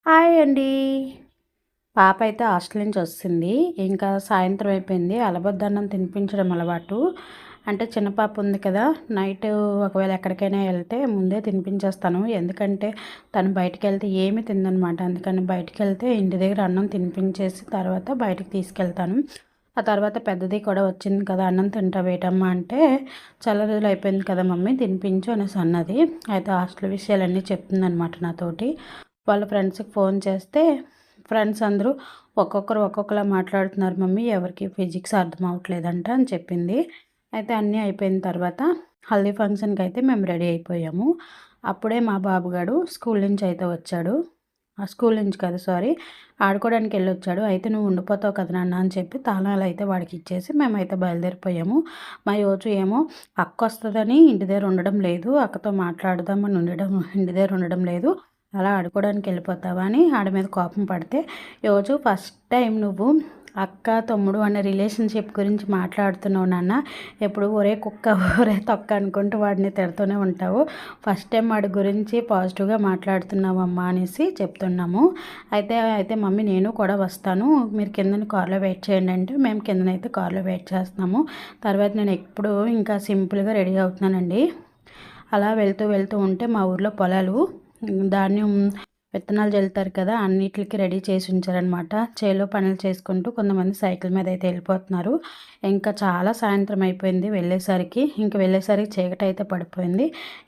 Hi అండి. పాప అయితే హాస్టల్ నుంచి వస్తుంది. ఇంకా సాయంత్రం అయిపోయింది. అలబద్దన్నం తినిపించడం అలవాటు. అంటే చిన్న పాప ఉంది కదా! నైట్ ఒకవేళ ఎక్కడికైనా వెళ్తే ముందే తినిపించేస్తాను. ఎందుకంటే తను బయటికెళ్తే ఏమి తినదనమాట. అందుకని బయటికెళ్తే ఇంటి దగ్గర అన్నం తినిపించేసి తర్వాత బయటికి తీసుకెళ్తాను. ఆ తర్వాత పెద్దది కూడా వచ్చింది కదా! అన్నం తింటావేటమ్మా అంటే, చాలా రోజులు అయిపోయింది కదా మమ్మీ తినిపించు అనేసి అన్నది. అయితే హాస్టల్ విషయాలన్నీ చెప్తుందనమాట నాతోటి. వాళ్ళ ఫ్రెండ్స్‌కి ఫోన్ చేస్తే ఫ్రెండ్స్ అందరూ ఒక్కొక్కరు ఒక్కొక్కలా మాట్లాడుతున్నారు మమ్మీ, ఎవరికి ఫిజిక్స్ అర్థం అవ్వట్లేదంట అని చెప్పింది. అయితే అన్నీ అయిపోయిన తర్వాత హల్దీ ఫంక్షన్‌కి అయితే మేము రెడీ అయిపోయాము. అప్పుడే మా బాబుగాడు స్కూల్ నుంచి అయితే వచ్చాడు. స్కూల్ నుంచి కాదు సారీ, ఆడుకోవడానికి వెళ్ళొచ్చాడు. అయితే నువ్వు ఉండిపోతావు కదా నాన్న అని చెప్పి తాళాలు అయితే వాడికి ఇచ్చేసి మేమైతే బయలుదేరిపోయాము. మా యోజు ఏమో అక్క వస్తుందని ఇంటి దగ్గర ఉండడం లేదు, అక్కతో మాట్లాడదామని ఇంటి దగ్గర ఉండడం లేదు, అలా ఆడుకోవడానికి వెళ్ళిపోతావా అని ఆడి మీద కోపం పడితే, రోజు ఫస్ట్ టైం నువ్వు అక్క తమ్ముడు అనే రిలేషన్షిప్ గురించి మాట్లాడుతున్నావు నాన్న, ఎప్పుడు ఒరే కుక్క ఒరే తొక్క అనుకుంటూ వాడిని తిడుతూనే ఉంటావు, ఫస్ట్ టైం వాడి గురించి పాజిటివ్గా మాట్లాడుతున్నావమ్మా అనేసి చెప్తున్నాము. అయితే మమ్మీ నేను కూడా వస్తాను, మీరు కిందన కార్లో వెయిట్ చేయండి అంటే మేము కిందనైతే కార్లో వెయిట్ చేస్తున్నాము. తర్వాత నేను ఎప్పుడు ఇంకా సింపుల్గా రెడీ అవుతున్నానండి. అలా వెళ్తూ వెళ్తూ ఉంటే మా ఊర్లో పొలాలు ధాన్యం విత్తనాలు జల్లుతారు కదా! అన్నిట్లికి రెడీ చేసి ఉంచారనమాట. చేలో పనులు చేసుకుంటూ కొంతమంది సైకిల్ మీద అయితే వెళ్ళిపోతున్నారు. ఇంకా చాలా సాయంత్రం అయిపోయింది వెళ్ళేసరికి. వెళ్ళేసరికి చీకటైతే పడిపోయింది.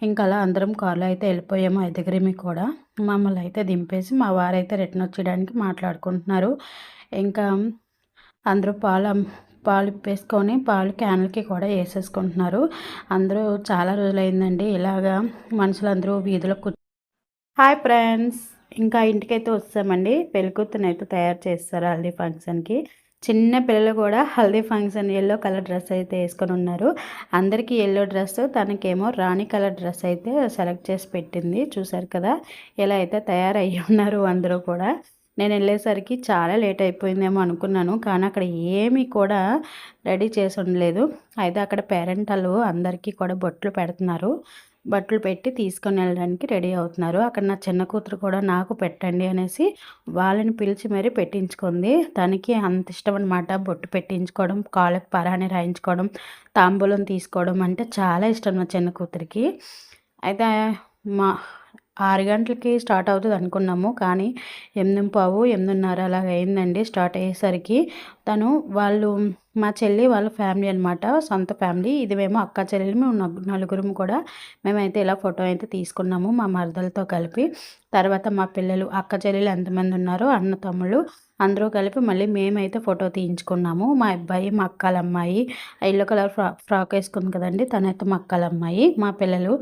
ఇంకా అలా అందరం కార్లో అయితే వెళ్ళిపోయాము ఐదుగురిమి కూడా. మమ్మల్ని అయితే దింపేసి మా వారైతే రిటర్న్ వచ్చేయడానికి మాట్లాడుకుంటున్నారు. ఇంకా అందరూ పాలు ఇప్పేసుకొని పాలు క్యాన్లకి కూడా వేసేసుకుంటున్నారు. అందరూ చాలా రోజులైందండి ఇలాగా మనుషులందరూ వీధిలో హాయ్ ఫ్రెండ్స్, ఇంకా ఇంటికైతే వస్తామండి. పెళ్ళికూతురునైతే తయారు చేస్తారు హల్దీ ఫంక్షన్కి. చిన్న పిల్లలు కూడా haldi function yellow colour dress అయితే వేసుకొని ఉన్నారు. అందరికీ ఎల్లో డ్రెస్, తనకేమో రాణి కలర్ డ్రెస్ అయితే సెలెక్ట్ చేసి పెట్టింది. చూసారు కదా ఎలా అయితే తయారయ్యి ఉన్నారు అందరూ కూడా. నేను వెళ్ళేసరికి చాలా లేట్ అయిపోయిందేమో అనుకున్నాను, కానీ అక్కడ ఏమీ కూడా రెడీ చేసి ఉండలేదు. అయితే అక్కడ పేరెంటలు అందరికీ కూడా బొట్లు పెడుతున్నారు. బట్టలు పెట్టి తీసుకొని వెళ్ళడానికి రెడీ అవుతున్నారు. అక్కడ నా చిన్న కూతురు కూడా నాకు పెట్టండి అనేసి వాళ్ళని పిలిచి మరీ పెట్టించుకుంది. తనకి అంత ఇష్టం అనమాట బొట్టు పెట్టించుకోవడం, కాళ్ళకి పరాని రాయించుకోవడం, తాంబూలం తీసుకోవడం అంటే చాలా ఇష్టం నా చిన్న కూతురికి. అయితే మా 6 గంటలకి స్టార్ట్ అవుతుంది అనుకున్నాము, కానీ 8:15, 8:30 అలాగ అయిందండి స్టార్ట్ అయ్యేసరికి. వాళ్ళు మా చెల్లి వాళ్ళ ఫ్యామిలీ అనమాట, సొంత ఫ్యామిలీ. ఇది మేము అక్క చెల్లెలు మేము నలుగురం కూడా మేమైతే ఇలా ఫోటో అయితే తీసుకున్నాము మా మరదలతో కలిపి. తర్వాత మా పిల్లలు అక్క చెల్లెలు ఎంతమంది ఉన్నారో అన్న తమ్ముళ్ళు అందరూ కలిపి మళ్ళీ మేమైతే ఫోటో తీయించుకున్నాము. మా అబ్బాయి, మా అక్కల అమ్మాయి, ఎల్లో కలర్ ఫ్రాక్ వేసుకుంది కదండి తనైతే మా అక్కల అమ్మాయి, మా పిల్లలు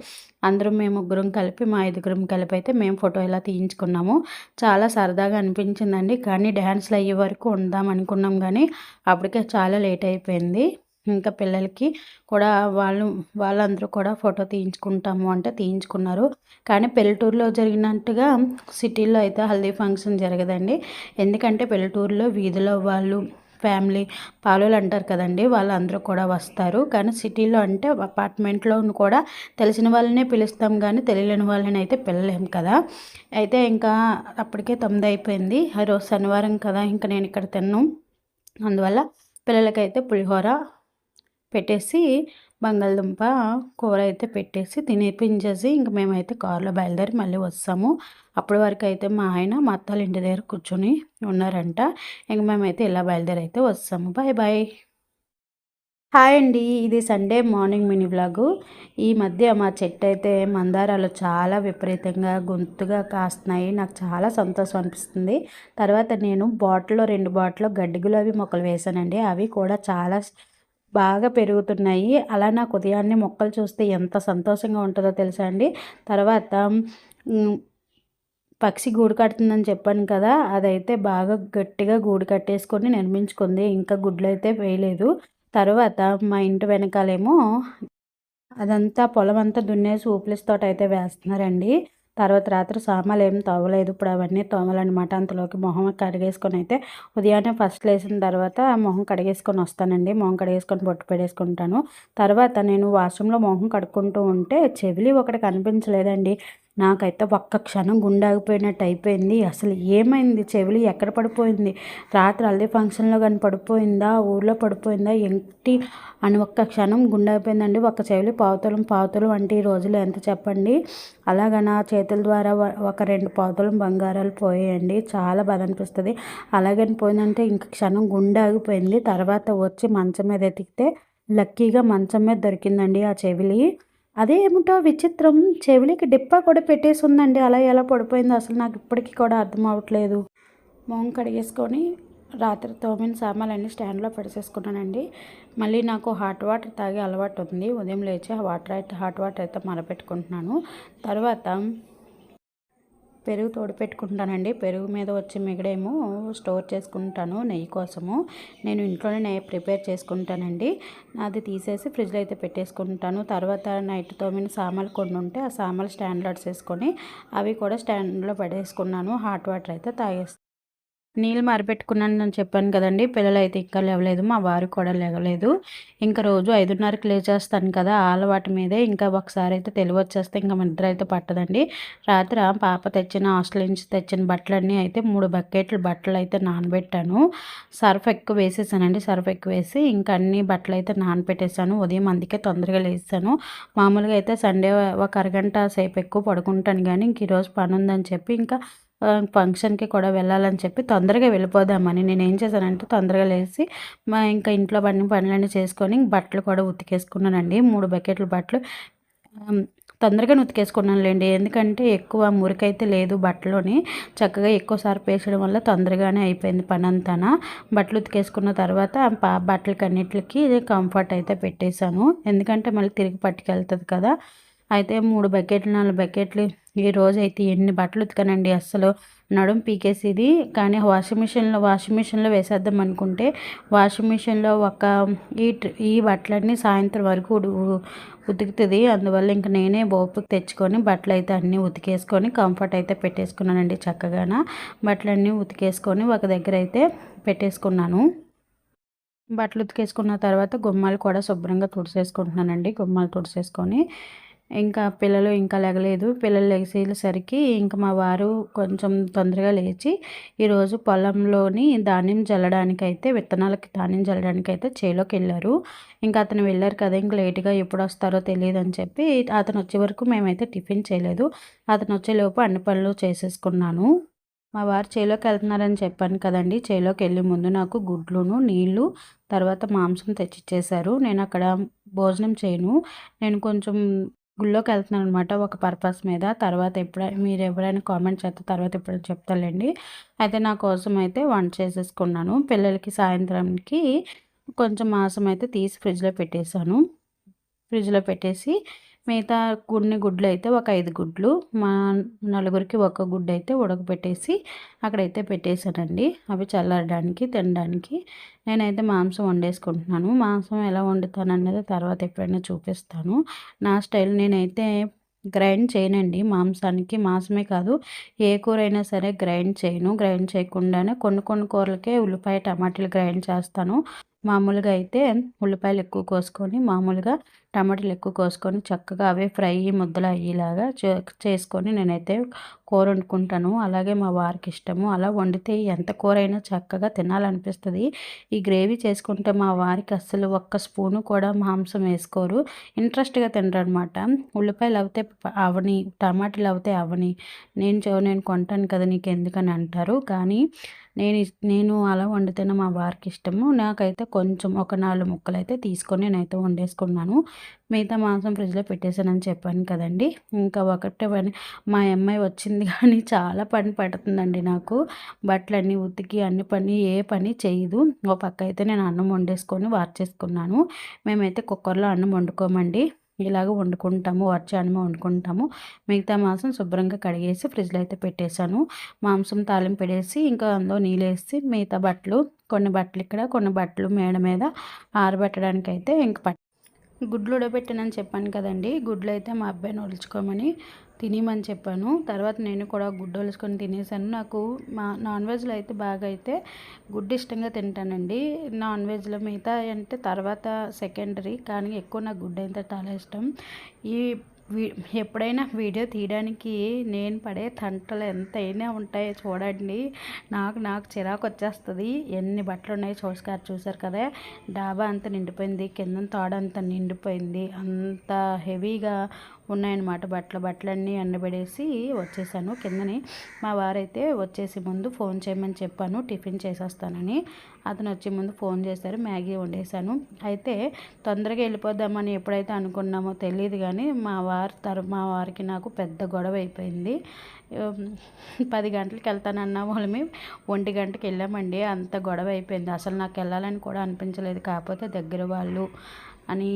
అందరం మేము ముగ్గురం కలిపి మా ఐదుగురం కలిపి అయితే మేము ఫోటో ఇలా తీయించుకున్నాము. చాలా సరదాగా అనిపించిందండి. కానీ డ్యాన్స్లు అయ్యే వరకు ఉందాం అనుకున్నాం, కానీ అప్పటికే చాలా లేట్ అయిపోయింది. ఇంకా పిల్లలకి కూడా వాళ్ళందరూ కూడా ఫోటో తీయించుకుంటాము అంటే తీయించుకున్నారు. కానీ పల్లెటూరులో జరిగినట్టుగా సిటీల్లో అయితే హల్దీ ఫంక్షన్ జరగదండి. ఎందుకంటే పల్లెటూరులో వీధిలో వాళ్ళు ఫ్యామిలీ పాలోళ్ళు అంటారు కదండి, వాళ్ళందరూ కూడా వస్తారు. కానీ సిటీలో అంటే అపార్ట్మెంట్లో కూడా తెలిసిన వాళ్ళనే పిలుస్తాం, కానీ తెలియని వాళ్ళని అయితే పిలలేము కదా. అయితే ఇంకా అప్పటికే 9 అయిపోయింది. ఆ రోజు శనివారం కదా, ఇంకా నేను ఇక్కడ తిన్నాను. అందువల్ల పిల్లలకైతే పులిహోర పెట్టేసి బంగాళదుంప కూర అయితే పెట్టేసి తినిపించేసి ఇంక మేమైతే కారులో బయలుదేరి మళ్ళీ వస్తాము. అప్పటి వరకు అయితే మా ఆయన మా అత్తల ఇంటి దగ్గర కూర్చొని ఉన్నారంట. ఇంక మేమైతే ఇలా బయలుదేరి అయితే వస్తాము. Bye bye. హాయ్ అండి, ఇది సండే మార్నింగ్ మినీ వ్లాగు. ఈ మధ్య మా చెట్టు అయితే మందారాలు చాలా విపరీతంగా గొంతుగా కాస్తున్నాయి. నాకు చాలా సంతోషం అనిపిస్తుంది. తర్వాత నేను బాటిల్లో 2 బాటిల్లో గడ్డి గులాబీ మొక్కలు వేసానండి. అవి కూడా చాలా బాగా పెరుగుతున్నాయి. అలా నాకు ఉదయాన్నే మొక్కలు చూస్తే ఎంత సంతోషంగా ఉంటుందో తెలుసా అండి. తర్వాత పక్షి గూడు కడుతుందని చెప్పాను కదా, అదైతే బాగా గట్టిగా గూడు కట్టేసుకొని నిర్మించుకుంది. ఇంకా గుడ్లు అయితే వేయలేదు. తర్వాత మా ఇంటి వెనకాలేమో అదంతా పొలం అంతా దున్నేసి ఊపిలిస్ తోట అయితే వేస్తున్నారండి. తర్వాత రాత్రి సామాన్లు ఏం తోమలేదు, ఇప్పుడు అవన్నీ తోమాలన్నమాట. అంతలోకి మొహం కడిగేసుకొని అయితే ఉదయాన్నే ఫస్ట్ లేచిన తర్వాత మొహం కడిగేసుకొని వస్తానండి. మొహం కడిగేసుకొని బొట్టు పెట్టేసుకుంటాను. తర్వాత నేను వాష్రూమ్లో మొహం కడుక్కుంటూ ఉంటే చెవిలి ఒకటి కనిపించలేదండి. నాకైతే ఒక్క క్షణం గుండె ఆగిపోయినట్టు అయిపోయింది. అసలు ఏమైంది? చెవిలి ఎక్కడ పడిపోయింది? రాత్రి హల్దీ ఫంక్షన్‌లో గాని పడిపోయిందా? ఊర్లో పడిపోయిందా? ఏంటి అని ఒక్క క్షణం గుండె ఆగిపోయిందండి. ఒక్క చెవిలి పావుతొలం, పావుతొలం అంటే ఈ రోజుల్లో ఎంత చెప్పండి? అలాగా నా చేతుల ద్వారా ఒక 2 పావుతొలం బంగారాలు పోయాయండి. చాలా బాధ అనిపిస్తది. అలాగని పోయిందంటే ఇంక క్షణం గుండె ఆగిపోయింది. తర్వాత వచ్చి మంచం మీద ఎతికితే లక్కీగా మంచం మీద దొరికిందండి ఆ చెవిలి. అదేమిటో విచిత్రం, చెవిలికి డిప్ప కూడా పెట్టేసుందండి. అలా ఎలా పడిపోయిందో అసలు నాకు ఇప్పటికి కూడా అర్థం అవ్వట్లేదు. మొహం కడిగేసుకొని రాత్రి తోమిన సామాన్లన్నీ స్టాండ్‌లో పెడసేసుకున్నానండి. మళ్ళీ నాకు హాట్ వాటర్ తాగే అలవాటు ఉంది. ఉదయం లేచి హాట్ వాటర్ అయితే మరపెట్టుకుంటున్నాను. తర్వాత పెరుగు తోడుపెట్టుకుంటానండి. పెరుగు మీద వచ్చే మిగడేమో స్టోర్ చేసుకుంటాను నెయ్యి కోసము. నేను ఇంట్లోనే నెయ్యి ప్రిపేర్ చేసుకుంటానండి. అది తీసేసి ఫ్రిడ్జ్‌లో అయితే పెట్టేసుకుంటాను. తర్వాత నైట్ తోమిన సామాన్లు కొన్ని ఉంటే ఆ సామాన్లు స్టాండ్‌లో అడిసేసుకొని అవి కూడా స్టాండ్‌లో పడేసుకున్నాను. హాట్ వాటర్ అయితే తాగేస్తాను. నీళ్ళు మరిపెట్టుకున్నానని చెప్పాను కదండీ! పిల్లలైతే ఇంకా లేవలేదు. మా వారు కూడా లెగలేదు. ఇంక రోజు 5:30కి లేచేస్తాను కదా! ఆ అలవాటు మీదే ఇంకా ఒకసారైతే తెలివొచ్చేస్తే ఇంక నిద్ర అయితే పట్టదండి. రాత్రి పాప తెచ్చిన హాస్టల్ నుంచి తెచ్చిన బట్టలన్నీ అయితే 3 బకెట్లు బట్టలైతే నానబెట్టాను. సర్ఫ్ ఎక్కువ వేసేసానండి. సర్ఫ్ ఎక్కువ వేసి ఇంక అన్ని బట్టలైతే నానబెట్టేసాను. ఉదయం అందుకే తొందరగా లేచేసాను. మామూలుగా అయితే సండే ఒక అరగంట సేపు ఎక్కువ పడుకుంటాను గానీ, ఇంక ఈరోజు పనుందని చెప్పి ఇంకా ఫంక్షన్‌కి కూడా వెళ్ళాలని చెప్పి తొందరగా వెళ్ళిపోదామని నేనేం చేశానంటే తొందరగా లేసి ఇంకా ఇంట్లో పనులన్నీ చేసుకొని బట్టలు కూడా ఉతికేసుకున్నానండి. 3 బకెట్ల బట్టలు ఆహ్, తొందరగానే ఉతికేసుకున్నానులెండి. ఎందుకంటే ఎక్కువ మురికైతే లేదు బట్టలోని. చక్కగా ఎక్కువ సర్ఫ్ వేసడం వల్ల తొందరగానే అయిపోయింది పనంతాన. బట్టలు ఉతికేసుకున్న తర్వాత బట్టలకన్నిట్లికి కంఫర్ట్ అయితే పెట్టేశాను. ఎందుకంటే మళ్ళీ తిరిగి పట్టుకెళ్తది కదా! అయితే 3 బకెట్లు, 4 బకెట్లు ఈరోజైతే ఎన్ని బట్టలు ఉతికానండి అస్సలు. నడుము పీకేసేది. కానీ వాషింగ్ మిషన్‌లో వేసేద్దాం అనుకుంటే వాషింగ్ మిషన్‌లో ఒక ఈ బట్టలన్నీ సాయంత్రం వరకు ఉతుకుతది. అందువల్ల ఇంక నేనే ఓపిక తెచ్చుకొని బట్టలైతే అన్నీ ఉతికేసుకొని కంఫర్ట్ అయితే పెట్టేసుకున్నానండి చక్కగాన. బట్టలన్నీ ఉతికేసుకొని ఒక దగ్గర అయితే పెట్టేసుకున్నాను. బట్టలు ఉతికేసుకున్న తర్వాత గుమ్మాలు కూడా శుభ్రంగా తుడిసేసుకుంటున్నానండి. గుమ్మాలు తుడిసేసుకొని ఇంకా పిల్లలు ఇంకా లెగలేదు. పిల్లలు లెగిసేసరికి ఇంక మా వారు కొంచెం తొందరగా లేచి ఈరోజు పొలంలోని ధాన్యం జల్లడానికైతే విత్తనాలకి ధాన్యం జల్లడానికైతే చేలోకెళ్లారు. ఇంకా అతను వెళ్లారు కదా! ఇంక లేట్‌గా ఎప్పుడొస్తారో తెలీదని చెప్పి అతను వచ్చే వరకు మేమైతే టిఫిన్ చేయలేదు. అతను వచ్చేలోపు అన్ని పనులు చేసేసుకున్నాను. మా వారు చేలోకెళ్తున్నారని చెప్పాను కదండీ! చేలోకెళ్ళే ముందు నాకు గుడ్లును, నీళ్ళు, తర్వాత మాంసం తెచ్చిచ్చేశారు. నేనక్కడ భోజనం చేయను. నేను కొంచెం గుళ్ళోకెళ్తున్నాననమాట ఒక పర్పస్ మీద. తర్వాత మీరెవరైనా కామెంట్ చేస్తే తర్వాత ఎప్పుడైనా చెప్తాలేండి. అయితే నా కోసం అయితే వంట చేసేసుకున్నాను. పిల్లలకి సాయంత్రంకి కొంచెం మాంసం అయితే తీసి ఫ్రిడ్జ్‌లో పెట్టేశాను. ఫ్రిడ్జ్‌లో పెట్టేసి మిగతా కొన్ని గుడ్లయితే ఒక 5 గుడ్లు మా నలుగురికి ఒక గుడ్డయితే ఉడకబెట్టేసి అక్కడైతే పెట్టేశానండి. అవి చల్లారడానికి, తినడానికి. నేనైతే మాంసం వండేసుకుంటున్నాను. మాంసం ఎలా వండుతానన్నది తర్వాత ఎప్పుడైనా చూపిస్తాను. నా స్టైల్ నేనైతే గ్రైండ్ చేయనండి మాంసానికి. మాంసమే కాదు ఏ కూరైనా సరే గ్రైండ్ చేయను. గ్రైండ్ చేయకుండానే కొన్ని కొన్ని కూరలకే ఉల్లిపాయ, టమాటాలు గ్రైండ్ చేస్తాను. మామూలుగా అయితే ఉల్లిపాయలు ఎక్కువ కోసుకొని మామూలుగా టమాటాలు ఎక్కువ కోసుకొని చక్కగా అవే ఫ్రై ముద్దలు అయ్యేలాగా చేసుకొని నేనైతే కూర వండుకుంటాను. అలాగే మా వారికి ఇష్టము. అలా వండితే ఎంత కూర అయినా చక్కగా తినాలనిపిస్తుంది. ఈ గ్రేవీ చేసుకుంటే మా వారికి అస్సలు ఒక్క స్పూను కూడా మాంసం వేసుకోరు. ఇంట్రెస్ట్‌గా తినరనమాట. ఉల్లిపాయలు అవుతే అవని, టమాటాలు అవుతే అవని, నేను కొంటాను కదా నీకెందుకని అంటారు. కానీ నేను అలా వండితేనే మా వారికి ఇష్టము. నాకైతే కొంచెం ఒక 4 ముక్కలైతే తీసుకొని నేనైతే వండేసుకున్నాను. మిగతా మాంసం ఫ్రిడ్జ్‌లో పెట్టేసానని చెప్పాను కదండీ! ఇంకా ఒకటే పని మా అమ్మాయి వచ్చింది కానీ చాలా పని పడుతుందండి నాకు. బట్టలన్నీ ఉతికి అన్ని పని ఏ పని చేయదు. ఓ పక్క అయితే నేను అన్నం వండేసుకొని వార్చేసుకున్నాను. మేమైతే కుక్కర్‌లో అన్నం వండుకోమండి. ఇలాగ వండుకుంటాము. వచ్చే అన్నం వండుకుంటాము. మిగతా మాంసం శుభ్రంగా కడిగేసి ఫ్రిడ్జ్‌లో అయితే పెట్టేశాను. మాంసం తాలింపు పెట్టేసి ఇంకా అందులో నీళ్ళేసి మిగతా బట్టలు కొన్ని బట్టలు ఇక్కడ, కొన్ని బట్టలు మేడ మీద ఆరబెట్టడానికైతే ఇంక గుడ్లు ఉడకబెట్టానని చెప్పాను కదండీ! గుడ్లయితే మా అబ్బాయిని ఒలుచుకోమని తినేయమని చెప్పాను. తర్వాత నేను కూడా గుడ్డు ఒలుచుకొని తినేసాను. నాకు నాన్ వెజ్‌లో అయితే బాగా అయితే గుడ్డు ఇష్టంగా తింటానండి. నాన్ వెజ్‌లో మిగతా అంటే తర్వాత సెకండరీ. కానీ ఎక్కువ నాకు గుడ్డు అంటే చాలా ఇష్టం. ఈ వీ ఎప్పుడైనా వీడియో తీయడానికి నేను పడే తంటలు ఎంతైనా ఉంటాయో చూడండి. నాకు చిరాకు వచ్చేస్తుంది. ఎన్ని బట్టలు ఉన్నాయో చూసారు కదా, డాబా అంతా నిండిపోయింది, కింద తాడంతా నిండిపోయింది, అంత హెవీగా ఉన్నాయన్నమాట. బట్టలన్నీ ఎండబెడేసి వచ్చేసాను కిందని. మా వారైతే వచ్చేసి ముందు ఫోన్ చేయమని చెప్పాను, టిఫిన్ చేసేస్తానని. అతను వచ్చే ముందు ఫోన్ చేశారు, మ్యాగీ వండేసాను. అయితే తొందరగా వెళ్ళిపోదామని ఎప్పుడైతే అనుకున్నామో తెలియదు కానీ మా వారికి నాకు పెద్ద గొడవ అయిపోయింది. 10 గంటలకు వెళ్తానన్న వాళ్ళమి 1 గంటకి వెళ్ళామండి. అంత గొడవ అయిపోయింది. అసలు నాకు వెళ్ళాలని కూడా అనిపించలేదు. కాకపోతే దగ్గర వాళ్ళు అని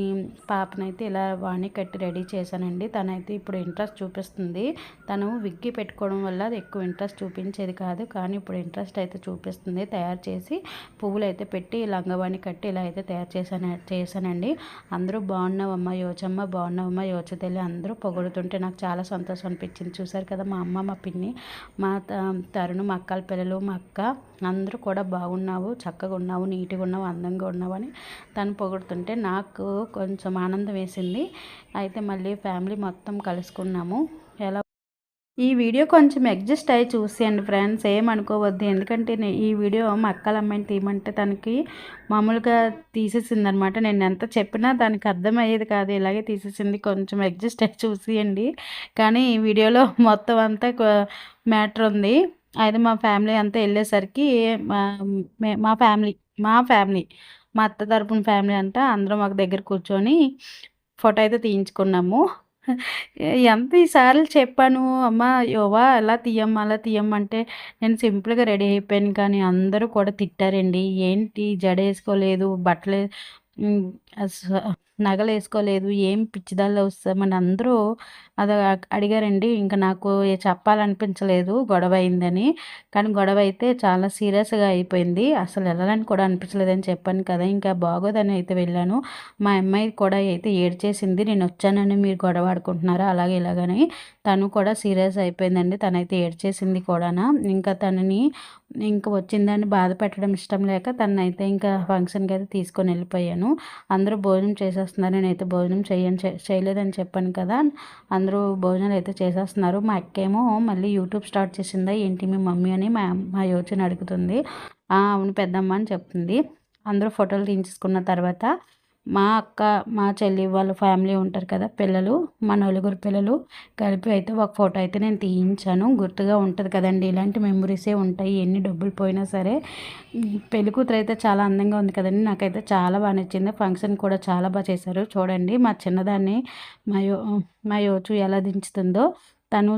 పాపనైతే ఇలా వాణి కట్టి రెడీ చేశానండి. తనైతే ఇప్పుడు ఇంట్రెస్ట్ చూపిస్తుంది. తను విగ్గి పెట్టుకోవడం వల్ల అది ఎక్కువ ఇంట్రెస్ట్ చూపించేది కాదు, కానీ ఇప్పుడు ఇంట్రెస్ట్ అయితే చూపిస్తుంది. తయారు చేసి పువ్వులు అయితే పెట్టి లంగవాణి కట్టి ఇలా అయితే తయారు చేశానండి. అందరూ బాగున్నావమ్మా యోచమ్మ, బాగున్నావమ్మా యోచ తల్లి అందరూ పొగుడుతుంటే నాకు చాలా సంతోషం అనిపించింది. చూసారు కదా, మా అమ్మ, మా పిన్ని, మా తరుణు, మా అక్కల పిల్లలు, మా అక్క అందరూ కూడా బాగున్నావు, చక్కగా ఉన్నావు, నీట్గా ఉన్నావు, అందంగా ఉన్నావు అని తను పొగుడుతుంటే నాకు కొంచెం ఆనందం వేసింది. అయితే మళ్ళీ ఫ్యామిలీ మొత్తం కలుసుకున్నాము. ఎలా ఈ వీడియో కొంచెం అడ్జస్ట్ అయ్యి చూసేయండి ఫ్రెండ్స్, ఏమనుకోవద్దు. ఎందుకంటే ఈ వీడియో మా అక్కల అమ్మాయిని తీయమంటే తనకి మామూలుగా తీసేసిందనమాట. నేను ఎంత చెప్పినా దానికి అర్థమయ్యేది కాదు, ఇలాగే తీసేసింది. కొంచెం అడ్జస్ట్ అయ్యి చూసేయండి. కానీ ఈ వీడియోలో మొత్తం అంతా మ్యాటర్ ఉంది. అయితే మా ఫ్యామిలీ అంతా వెళ్ళేసరికి మా ఫ్యామిలీ మా ఫ్యామిలీ మా అత్త తరపున ఫ్యామిలీ అంతా అందరం ఒక దగ్గర కూర్చొని ఫోటో అయితే తీయించుకున్నాము. ఎంత ఈసార్లు చెప్పాను, అమ్మ యోవా అలా తీయమ్మా అలా తీయమ్మంటే నేను సింపుల్గా రెడీ అయిపోయాను, కానీ అందరూ కూడా తిట్టారండి. ఏంటి జడ వేసుకోలేదు, బట్టలు నగలు వేసుకోలేదు, ఏం పిచ్చిదాల్లో వస్తామని అందరూ అది అడిగారండి. ఇంకా నాకు చెప్పాలనిపించలేదు గొడవ అయిందని, కానీ గొడవ అయితే చాలా సీరియస్గా అయిపోయింది. అసలు వెళ్ళాలని కూడా అనిపించలేదని చెప్పాను కదా, ఇంకా బాగోదని అయితే వెళ్ళాను. మా అమ్మాయి కూడా అయితే ఏడ్చేసింది, నేను వచ్చానని మీరు గొడవ ఆడుకుంటున్నారా అలాగే ఇలాగని. తను కూడా సీరియస్ అయిపోయిందండి, తనైతే ఏడ్చేసింది కూడా. ఇంకా తనని ఇంకా వచ్చిందని బాధ పెట్టడం ఇష్టం లేక తనైతే ఇంకా ఫంక్షన్కి అయితే తీసుకొని వెళ్ళిపోయాను. అందరూ భోజనం చేసేస్తున్నారు, నేనైతే భోజనం చేయలేదని చెప్పాను కదా. అందరూ భోజనాలు అయితే చేసేస్తున్నారు. మా అక్కేమో మళ్ళీ యూట్యూబ్ స్టార్ట్ చేసిందా ఏంటి మీ మమ్మీ అని మా యోచన అడుగుతుంది. అవును పెద్దమ్మ అని చెప్తుంది. అందరూ ఫోటోలు తీయించుకున్న తర్వాత మా అక్క, మా చెల్లి వాళ్ళ ఫ్యామిలీ ఉంటారు కదా పిల్లలు, మా నలుగురు పిల్లలు కలిపి అయితే ఒక ఫోటో అయితే నేను తీయించాను. గుర్తుగా ఉంటుంది కదండి, ఇలాంటి మెమరీసే ఉంటాయి ఎన్ని డబ్బులు పోయినా సరే. పెళ్లి కూతురు అయితే చాలా అందంగా ఉంది కదండి, నాకైతే చాలా బాగా నచ్చింది. ఫంక్షన్ కూడా చాలా బాగా చేశారు. చూడండి మా చిన్నదాన్ని మా యోచు ఎలా దించుతుందో. తను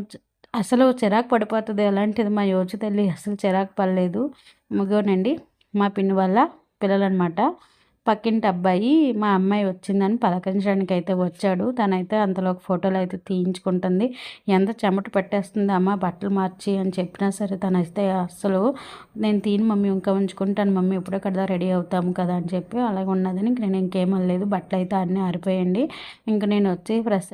అసలు చిరాకు పడిపోతుంది, అలాంటిది మా యోచు తల్లి అసలు చిరాకు పడలేదు. ముగ్గునండి మా పిన్ని వాళ్ళ పిల్లలు అనమాట. పక్కింటి అబ్బాయి మా అమ్మాయి వచ్చిందని పలకరించడానికి అయితే వచ్చాడు. తనైతే అంతలో ఫోటోలు అయితే తీయించుకుంటుంది. ఎంత చెమట పట్టేస్తుంది అమ్మ బట్టలు మార్చి అని చెప్పినా సరే తనైతే అస్సలు నేను తీను మమ్మీ ఇంకా ఉంచుకుంటాను మమ్మీ ఇప్పుడే కదా రెడీ అవుతాము కదా అని చెప్పి అలాగే ఉన్నదని నేను ఇంకేమనలేదు. బట్టలు అయితే అన్నీ ఆరిపోయండి. ఇంక నేను వచ్చి ఫ్రెష్